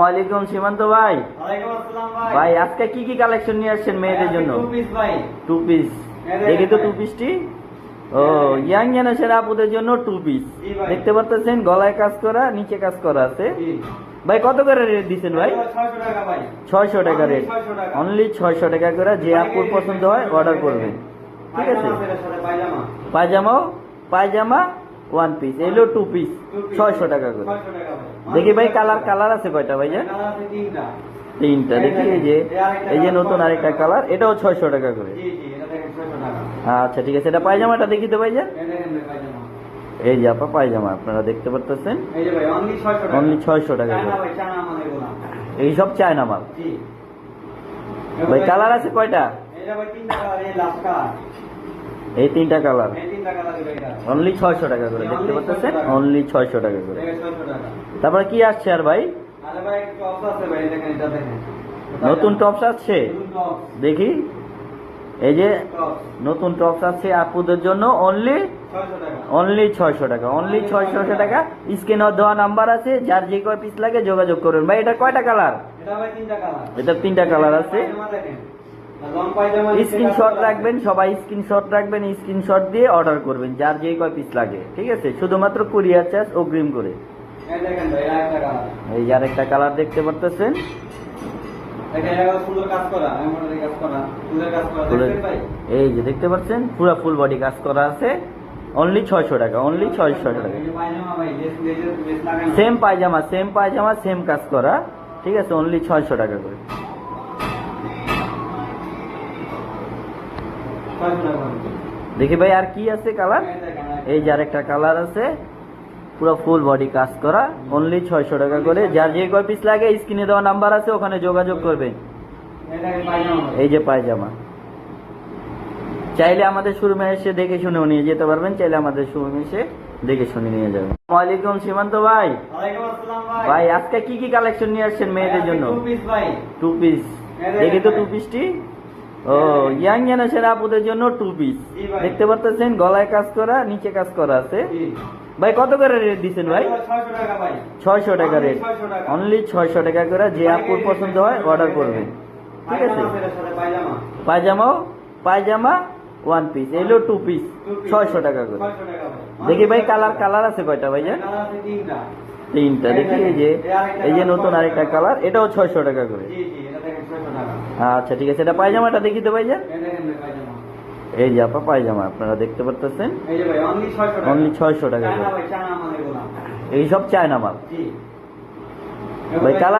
ওয়ালাইকুম সীমান্ত ভাই। ওয়ালাইকুম আসসালাম ভাই। ভাই আজকে কি কি কালেকশন নিয়ে আসছেন মেয়েদের জন্য? টু পিস ভাই। টু পিস দেখি তো টু পিসটি। ও ইয়াং জেনারেশন আপুদের জন্য টু পিস জি ভাই। দেখতে পাচ্ছেন, গলায় কাজ করা, নিচে কাজ করা আছে। জি। ভাই কত করে রেট দিচ্ছেন ভাই? 600 টাকা ভাই। 600 টাকা রেট, 600 টাকা। অনলি 600 টাকা করে। যে আপুর পছন্দ হয় অর্ডার করবেন, ঠিক আছে? পায়জামা আছে সাথে পায়জামা। পায়জামাও, পায়জামা ওয়ান পিস, এলো টু পিস 600 টাকা করে। 600 টাকা ভাই। দেখি ভাই কালার আছে কয়টা ভাই? কালার আছে তিনটা। তিনটা দেখি। এই যে নতুন আরেকটা কালার, এটাও 600 টাকা করে। জি জি, এটা দেখেন 600 টাকা। আচ্ছা ঠিক আছে, এটা পায়জামাটা দেখি তো ভাইজান। এই দেখেন ভাই পায়জামা। এই যে আপা পায়জামা আপনারা দেখতে পাচ্ছেন, এই যে ভাই অনলি 600 টাকা। অনলি 600 টাকা চায়না করে। ভাই, চায়না মানে গোলা। এই সব চায়না মাল। জি। ভাই কালার আছে কয়টা? এটা ভাই তিনটা কালার, এই লাস্ট কালার। এই তিনটা কালার, এই তিনটা কালার দিবে এটা। অনলি 600 টাকা করে দেখতে পাচ্ছেন, অনলি 600 টাকা করে। দেখেন 600 টাকা। তারপরে কি আসছে আর ভাই? আরে ভাই টপস আছে ভাই, দেখেন এটা দেখেন। নতুন টপস আসছে নতুন টপস। দেখি। এই যে টপস নতুন টপস আছে আপুদের জন্য, অনলি 600 টাকা। অনলি 600 টাকা, অনলি 600 টাকা। স্ক্রিনে দেওয়া নাম্বার আছে, যার যে কয় পিস লাগে যোগাযোগ করবেন। ভাই এটা কয়টা কালার? এটা ভাই তিনটা কালার। এটা তিনটা কালার আছে। পায়জামা দেখেন। আর লং পায়জামা স্ক্রিনশট রাখবেন, সবাই স্ক্রিনশট রাখবেন, স্ক্রিনশট দিয়ে অর্ডার করবেন যার যে কয় পিস লাগে, ঠিক আছে? শুধুমাত্র কুরিয়ার চার্জ অগ্রিম করে। এই দেখেন ভাই, এটা একটা কালার। এই যে আরেকটা কালার দেখতে পাচ্ছেন, দেখেন এটা সুন্দর কাজ করা, এমব্রয়ডারি কাজ করা, ফুলের কাজ করা, দেখেন ভাই। এই যে দেখতে পাচ্ছেন পুরো ফুল বডি কাজ করা আছে, অনলি 600 টাকা, অনলি 600 টাকা। এই যে পায়জামা ভাই, লেস লাগানো। সেম পায়জামা, সেম পায়জামা, সেম কাজ করা, ঠিক আছে? অনলি 600 টাকা করে। 600 টাকা। দেখি ভাই আর কি আছে কালার। এই দেখেন, এই যে আরেকটা কালার আছে, পুরো ফুল বডি কাজ করা, অনলি 600 টাকা করে। যার যে কয় পিস লাগে স্ক্রিনে দেওয়া নাম্বার আছে, ওখানে যোগাযোগ করবেন। এই দেখেন পায়জামা। এই যে পায়জামা, চাইলে আমাদের শোরুমে এসে দেখে শুনেও নিয়ে যেতে পারবেন, চাইলে আমাদের শোরুমে এসে দেখে শুনে নিয়ে যাবেন। ওয়ালাইকুম সীমান্ত ভাই। ওয়ালাইকুম আসসালাম ভাই। ভাই আজকে কি কি কালেকশন নিয়ে আসছেন মেয়েদের জন্য? টু পিস ভাই। টু পিস দেখি তো টু পিসটি। ও ইয়াং জেনারেশন আপুদের জন্য টু পিস জি ভাই। দেখতে পাচ্ছেন, গলায় কাজ করা, নিচে কাজ করা আছে। জি। ভাই কত করে রেট দিচ্ছেন ভাই? 600 টাকা ভাই। 600 টাকা রেট, 600 টাকা। অনলি 600 টাকা করে। যে আপুর পছন্দ হয় অর্ডার করবেন, ঠিক আছে? পায়জামা আছে সাথে পায়জামা। পায়জামাও, পায়জামা ওয়ান পিস, এলো টু পিস 600 টাকা করে। 600 টাকা ভাই। দেখি ভাই কালার আছে কয়টা ভাই? কালার আছে তিনটা। তিনটা দেখি। এই যে নতুন আরেকটা কালার, এটাও 600 টাকা করে। জি জি, এটা দেখেন 600 টাকা। আচ্ছা ঠিক আছে, এটা পায়জামাটা দেখি তো ভাই। এই দেখেন ভাই পায়জামা। এই যে আপা পায়জামা আপনারা দেখতে পাচ্ছেন, এই যে ভাই অনলি 600 টাকা। অনলি 600 টাকা চায়না করে। ভাই, চায়না মানে গোলা। এই সব চায়না মাল। জি। ভাই কালার